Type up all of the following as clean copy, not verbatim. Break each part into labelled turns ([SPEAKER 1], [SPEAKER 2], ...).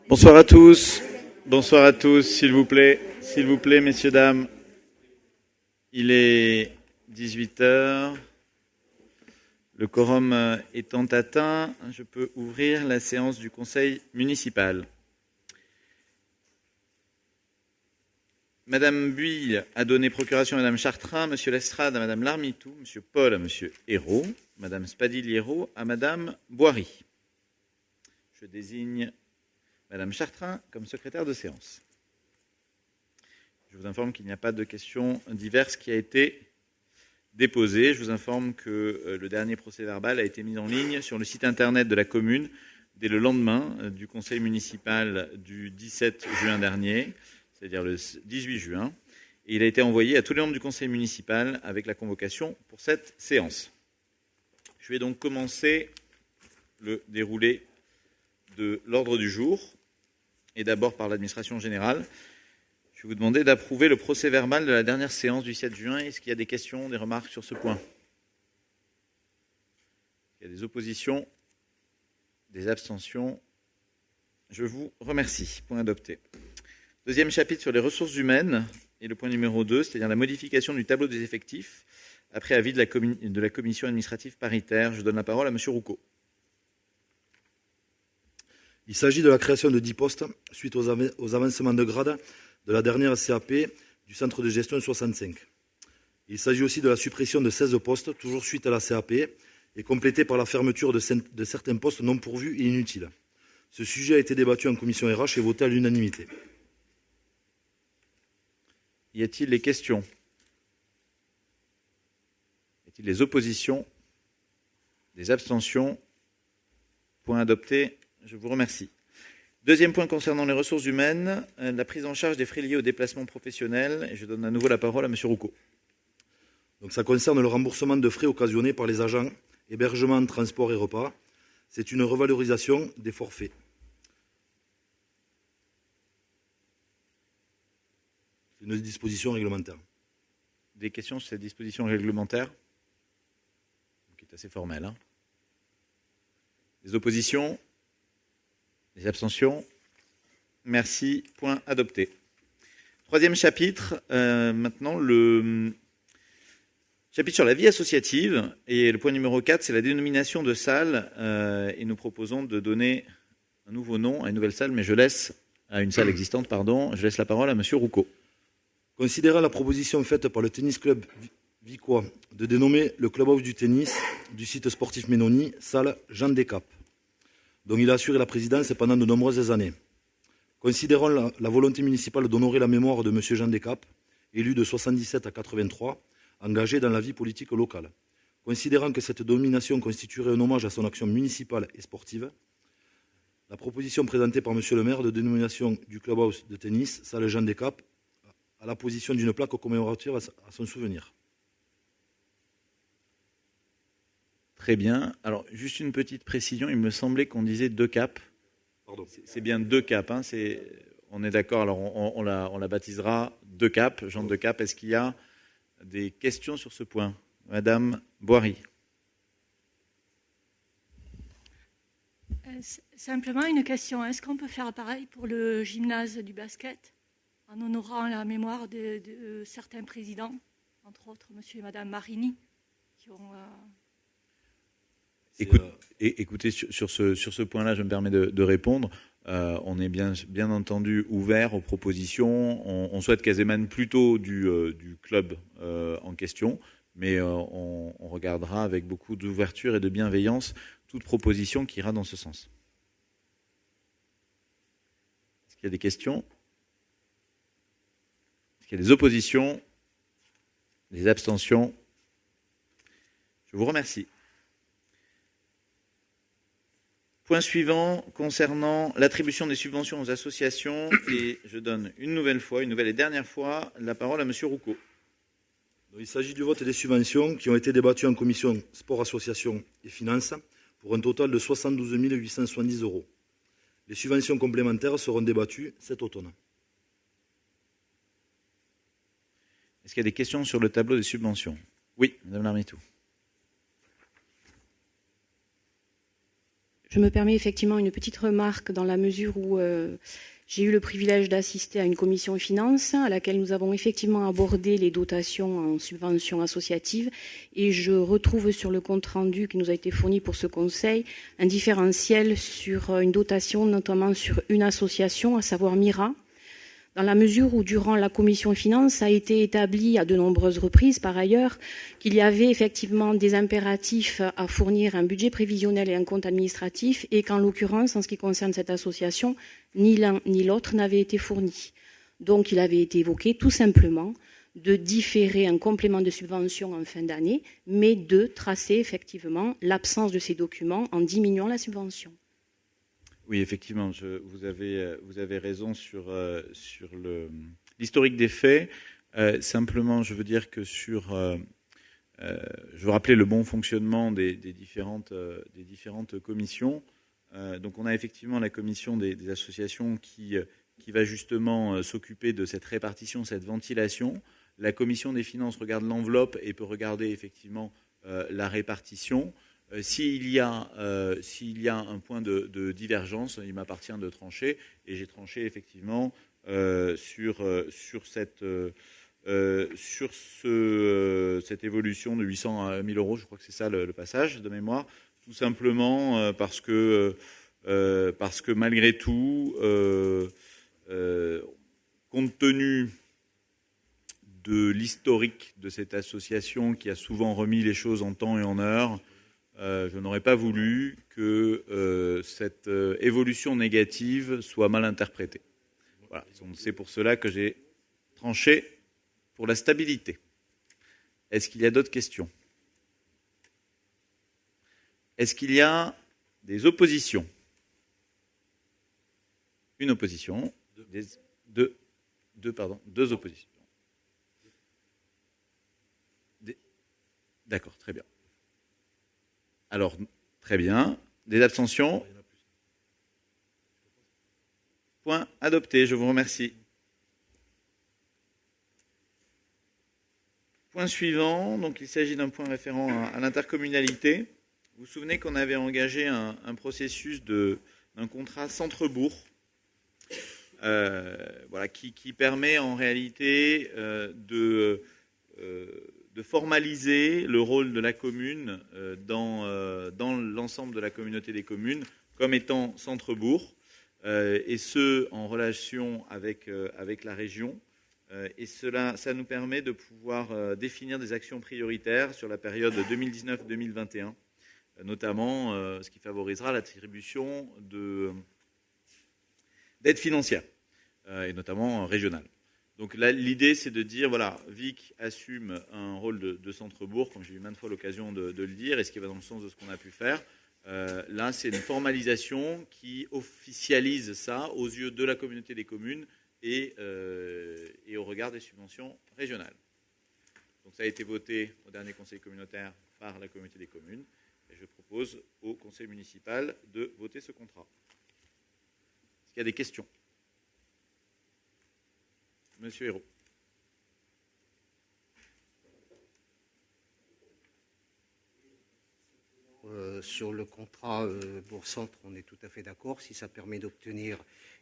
[SPEAKER 1] Bonsoir à tous. Bonsoir à tous, s'il vous plaît. S'il vous plaît, messieurs, dames. Il est 18 heures. Le quorum étant atteint, je peux ouvrir la séance du Conseil municipal. Madame Buille a donné procuration à Madame Chartrain, Monsieur Lestrade à Madame Larmitou, Monsieur Paul à Monsieur Hérault, Madame Spadil-Hérault à Madame Boiry. Je désigne Madame Chartrain comme secrétaire de séance. Je vous informe qu'il n'y a pas de questions diverses qui a été déposée. Je vous informe que le dernier procès-verbal a été mis en ligne sur le site internet de la commune dès le lendemain du conseil municipal du 17 juin dernier, c'est-à-dire le 18 juin. Et il a été envoyé à tous les membres du conseil municipal avec la convocation pour cette séance. Je vais donc commencer le déroulé de l'ordre du jour, et d'abord par l'administration générale. Je vais vous demander d'approuver le procès-verbal de la dernière séance du 7 juin. Est-ce qu'il y a des questions, des remarques sur ce point? Il y a des oppositions, des abstentions? Je vous remercie. Point adopté. Deuxième chapitre sur les ressources humaines, et le point numéro 2, c'est-à-dire la modification du tableau des effectifs, après avis de la commission administrative paritaire. Je donne la parole à M. Roucault.
[SPEAKER 2] Il s'agit de la création de 10 postes suite aux avancements de grade de la dernière CAP du centre de gestion 65. Il s'agit aussi de la suppression de 16 postes, toujours suite à la CAP, et complétée par la fermeture de certains postes non pourvus et inutiles. Ce sujet a été débattu en commission RH et voté à l'unanimité.
[SPEAKER 1] Y a-t-il des questions? Y a-t-il des oppositions? Des abstentions? Point adopté. Je vous remercie. Deuxième point concernant les ressources humaines, la prise en charge des frais liés au déplacement professionnel. Et je donne à nouveau la parole à M. Roucault.
[SPEAKER 2] Donc ça concerne le remboursement de frais occasionnés par les agents, hébergement, transport et repas. C'est une revalorisation des forfaits. C'est une disposition réglementaire.
[SPEAKER 1] Des questions sur cette disposition réglementaire, qui est assez formelle. Des oppositions? Des abstentions? Merci. Point adopté. Troisième chapitre, maintenant le chapitre sur la vie associative. Et le point numéro 4, c'est la dénomination de salle. Et nous proposons de donner un nouveau nom à une nouvelle salle, mais je laisse la parole à M. Roucault.
[SPEAKER 2] Considérant la proposition faite par le tennis club vicois de dénommer le clubhouse du tennis du site sportif Ménoni, salle Jean Descapes, dont il a assuré la présidence pendant de nombreuses années. Considérant la volonté municipale d'honorer la mémoire de M. Jean Descapes, élu de 77 à 83, engagé dans la vie politique locale. Considérant que cette nomination constituerait un hommage à son action municipale et sportive, la proposition présentée par M. le maire de dénomination du clubhouse de tennis, salle Jean Descapes, à la position d'une plaque commémorative à son souvenir.
[SPEAKER 1] Très bien. Alors, juste une petite précision. Il me semblait qu'on disait deux caps.
[SPEAKER 2] Pardon.
[SPEAKER 1] C'est bien deux caps. On est d'accord. Alors, on la baptisera deux caps. Jean de Cap. Est-ce qu'il y a des questions sur ce point? Madame Boiry.
[SPEAKER 3] Simplement une question. Est-ce qu'on peut faire pareil pour le gymnase du basket en honorant la mémoire de certains présidents, entre autres monsieur et madame Marini, qui ont...
[SPEAKER 1] Écoutez, sur ce point-là, je me permets de répondre. On est bien entendu ouvert aux propositions. On souhaite qu'elles émanent plutôt du club en question, mais on regardera avec beaucoup d'ouverture et de bienveillance toute proposition qui ira dans ce sens. Est-ce qu'il y a des questions? Est-ce qu'il y a des oppositions? Des abstentions? Je vous remercie. Point suivant concernant l'attribution des subventions aux associations, et je donne une nouvelle et dernière fois, la parole à M. Roucault.
[SPEAKER 2] Il s'agit du vote des subventions qui ont été débattues en commission sport, association et finances pour un total de 72 870 €. Les subventions complémentaires seront débattues cet automne.
[SPEAKER 1] Est-ce qu'il y a des questions sur le tableau des subventions? Oui, Madame Larmitou.
[SPEAKER 4] Je me permets effectivement une petite remarque dans la mesure où j'ai eu le privilège d'assister à une commission finances à laquelle nous avons effectivement abordé les dotations en subventions associatives et je retrouve sur le compte rendu qui nous a été fourni pour ce conseil un différentiel sur une dotation notamment sur une association, à savoir Mira, dans la mesure où, durant la commission finances, a été établi à de nombreuses reprises, par ailleurs, qu'il y avait effectivement des impératifs à fournir un budget prévisionnel et un compte administratif, et qu'en l'occurrence, en ce qui concerne cette association, ni l'un ni l'autre n'avait été fourni. Donc, il avait été évoqué tout simplement de différer un complément de subvention en fin d'année, mais de tracer effectivement l'absence de ces documents en diminuant la subvention.
[SPEAKER 1] Oui, effectivement, vous avez raison sur l'historique des faits. Simplement, je veux dire que je veux rappeler le bon fonctionnement des différentes commissions. Donc, on a effectivement la commission des associations qui va justement s'occuper de cette répartition, cette ventilation. La commission des finances regarde l'enveloppe et peut regarder effectivement la répartition. S'il y a un point de divergence, il m'appartient de trancher, et j'ai tranché effectivement sur cette évolution de 800 à 1000 euros, je crois que c'est ça le passage de mémoire, tout simplement parce que malgré tout, compte tenu de l'historique de cette association qui a souvent remis les choses en temps et en heure, je n'aurais pas voulu que cette évolution négative soit mal interprétée. Voilà. C'est pour cela que j'ai tranché pour la stabilité. Est-ce qu'il y a d'autres questions? Est-ce qu'il y a des oppositions? Une opposition. Deux oppositions. D'accord, très bien. Alors, très bien. Des abstentions? Point adopté, je vous remercie. Point suivant, donc il s'agit d'un point référent à l'intercommunalité. Vous vous souvenez qu'on avait engagé un processus d'un contrat centre-bourg qui permet en réalité de formaliser le rôle de la commune dans l'ensemble de la communauté des communes comme étant centre-bourg, et ce, en relation avec la région. Et ça nous permet de pouvoir définir des actions prioritaires sur la période 2019-2021, notamment ce qui favorisera l'attribution d'aides financières, et notamment régionales. Donc là, l'idée, c'est de dire, voilà, Vic assume un rôle de centre-bourg, comme j'ai eu maintes fois l'occasion de le dire, et ce qui va dans le sens de ce qu'on a pu faire. Là, c'est une formalisation qui officialise ça aux yeux de la communauté des communes et au regard des subventions régionales. Donc ça a été voté au dernier conseil communautaire par la communauté des communes, et je propose au conseil municipal de voter ce contrat. Est-ce qu'il y a des questions? Monsieur Hérault.
[SPEAKER 5] Sur le contrat Bourg-Centre, on est tout à fait d'accord. Si ça permet d'obtenir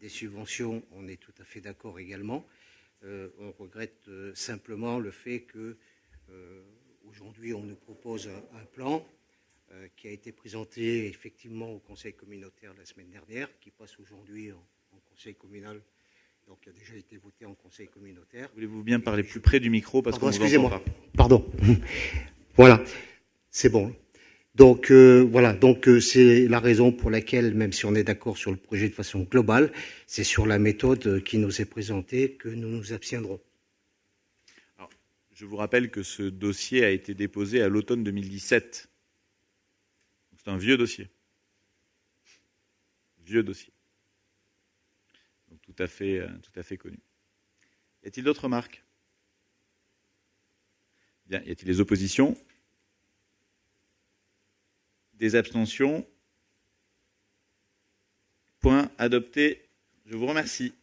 [SPEAKER 5] des subventions, on est tout à fait d'accord également. On regrette simplement le fait que aujourd'hui on nous propose un plan qui a été présenté effectivement au conseil communautaire la semaine dernière, qui passe aujourd'hui en conseil communal. Donc, il a déjà été voté en conseil communautaire.
[SPEAKER 1] Voulez-vous bien parler plus près du micro parce qu'on vous entend pas.
[SPEAKER 5] Pardon. Voilà, c'est bon. Donc, voilà. Donc, c'est la raison pour laquelle, même si on est d'accord sur le projet de façon globale, c'est sur la méthode qui nous est présentée que nous nous abstiendrons.
[SPEAKER 1] Alors, je vous rappelle que ce dossier a été déposé à l'automne 2017. C'est un vieux dossier. Vieux dossier. Donc tout à fait connu. Y a-t-il d'autres remarques? Bien, y a-t-il des oppositions? Des abstentions? Point adopté. Je vous remercie.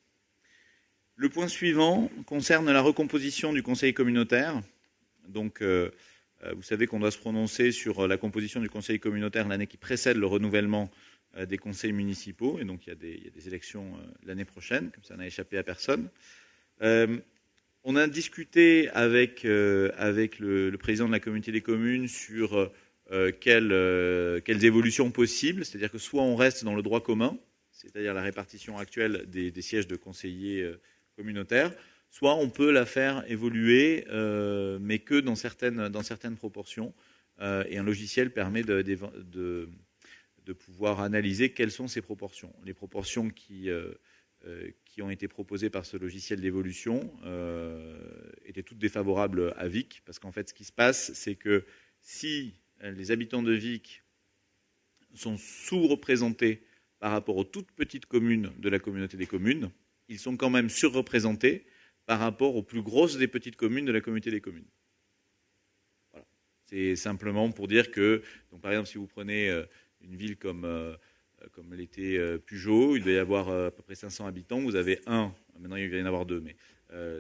[SPEAKER 1] Le point suivant concerne la recomposition du conseil communautaire. Donc, vous savez qu'on doit se prononcer sur la composition du conseil communautaire l'année qui précède le renouvellement des conseils municipaux, et donc il y a des élections l'année prochaine, comme ça n'a échappé à personne. On a discuté avec le président de la communauté des communes sur quelles évolutions possibles, c'est-à-dire que soit on reste dans le droit commun, c'est-à-dire la répartition actuelle des sièges de conseillers communautaires, soit on peut la faire évoluer, mais que dans certaines proportions, et un logiciel permet de pouvoir analyser quelles sont ces proportions. Les proportions qui ont été proposées par ce logiciel d'évolution étaient toutes défavorables à Vic, parce qu'en fait, ce qui se passe, c'est que si les habitants de Vic sont sous-représentés par rapport aux toutes petites communes de la communauté des communes, ils sont quand même surreprésentés par rapport aux plus grosses des petites communes de la communauté des communes. Voilà. C'est simplement pour dire que, donc par exemple, si vous prenez une ville comme l'était Pujol, il doit y avoir à peu près 500 habitants, vous avez maintenant il va y en avoir 2, mais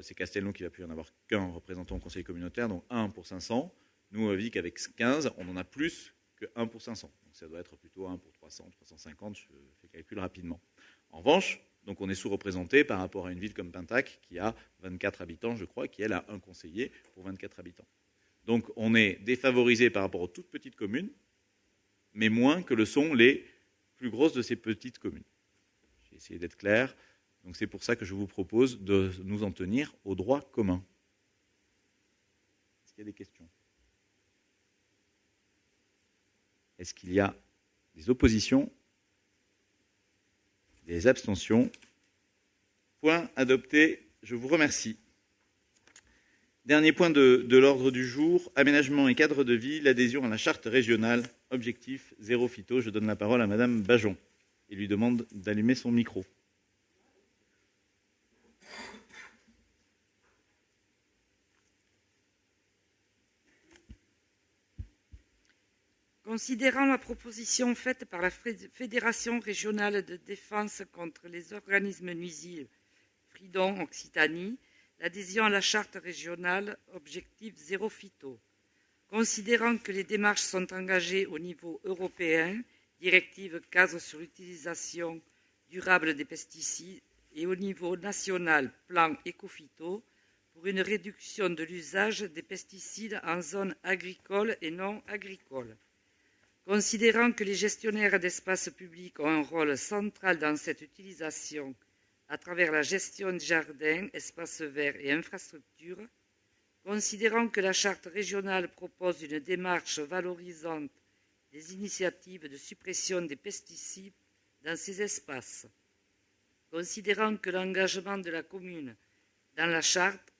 [SPEAKER 1] c'est Castelnau qui ne va plus y en avoir qu'un représentant au conseil communautaire, donc 1 pour 500. Nous, à Vic, avec 15, on en a plus que 1 pour 500. Donc ça doit être plutôt 1 pour 300, 350, je fais le calcul rapidement. En revanche, donc on est sous-représenté par rapport à une ville comme Pintac, qui a 24 habitants, je crois, qui elle a un conseiller pour 24 habitants. Donc on est défavorisé par rapport aux toutes petites communes, mais moins que le sont les plus grosses de ces petites communes. J'ai essayé d'être clair. Donc c'est pour ça que je vous propose de nous en tenir au droit commun. Est-ce qu'il y a des questions ? Est-ce qu'il y a des oppositions ? Des abstentions? Point adopté. Je vous remercie. Dernier point de l'ordre du jour, aménagement et cadre de vie, l'adhésion à la charte régionale, objectif zéro phyto. Je donne la parole à Madame Bajon et lui demande d'allumer son micro.
[SPEAKER 6] Considérant la proposition faite par la Fédération régionale de défense contre les organismes nuisibles, Fridon Occitanie, l'adhésion à la charte régionale Objectif Zéro Phyto. Considérant que les démarches sont engagées au niveau européen, directive cadre sur l'utilisation durable des pesticides, et au niveau national, plan éco-phyto, pour une réduction de l'usage des pesticides en zone agricole et non agricole. Considérant que les gestionnaires d'espaces publics ont un rôle central dans cette utilisation à travers la gestion des jardins, espaces verts et infrastructures, considérant que la charte régionale propose une démarche valorisante des initiatives de suppression des pesticides dans ces espaces, considérant que l'engagement de la commune dans la charte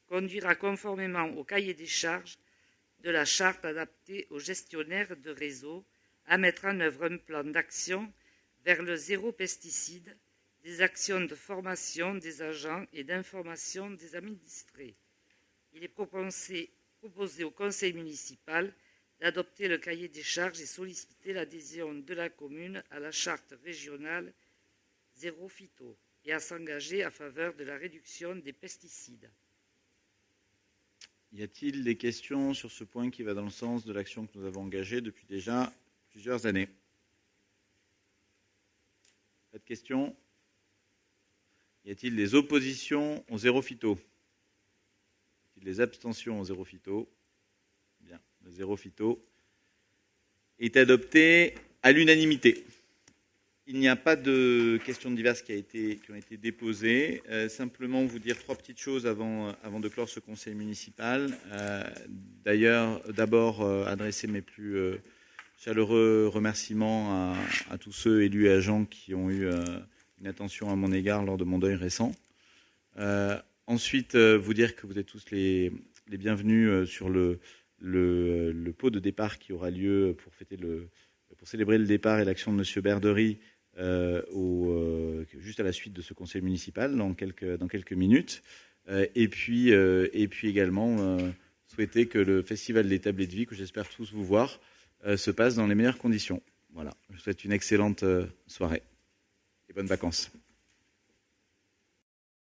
[SPEAKER 6] conduira conformément au cahier des charges de la charte adaptée aux gestionnaires de réseau à mettre en œuvre un plan d'action vers le zéro pesticide, des actions de formation des agents et d'information des administrés. Il est proposé au conseil municipal d'adopter le cahier des charges et solliciter l'adhésion de la commune à la charte régionale zéro phyto et à s'engager en faveur de la réduction des pesticides.
[SPEAKER 1] Y a-t-il des questions sur ce point qui va dans le sens de l'action que nous avons engagée depuis déjà plusieurs années? Pas de questions? Y a-t-il des oppositions au zéro phyto? Y a-t-il des abstentions au zéro phyto? Bien, le zéro phyto est adopté à l'unanimité. Il n'y a pas de questions diverses qui ont été déposées. Simplement vous dire 3 petites choses avant de clore ce conseil municipal. D'abord, adresser mes plus chaleureux remerciements à tous ceux élus et agents qui ont eu une attention à mon égard lors de mon deuil récent. Ensuite, vous dire que vous êtes tous les bienvenus sur le pot de départ qui aura lieu pour célébrer le départ et l'action de M. Berdery juste à la suite de ce conseil municipal dans quelques minutes. Et puis également souhaiter que le festival des tablés de vie, que j'espère tous vous voir, se passe dans les meilleures conditions. Voilà, je vous souhaite une excellente soirée et bonnes vacances.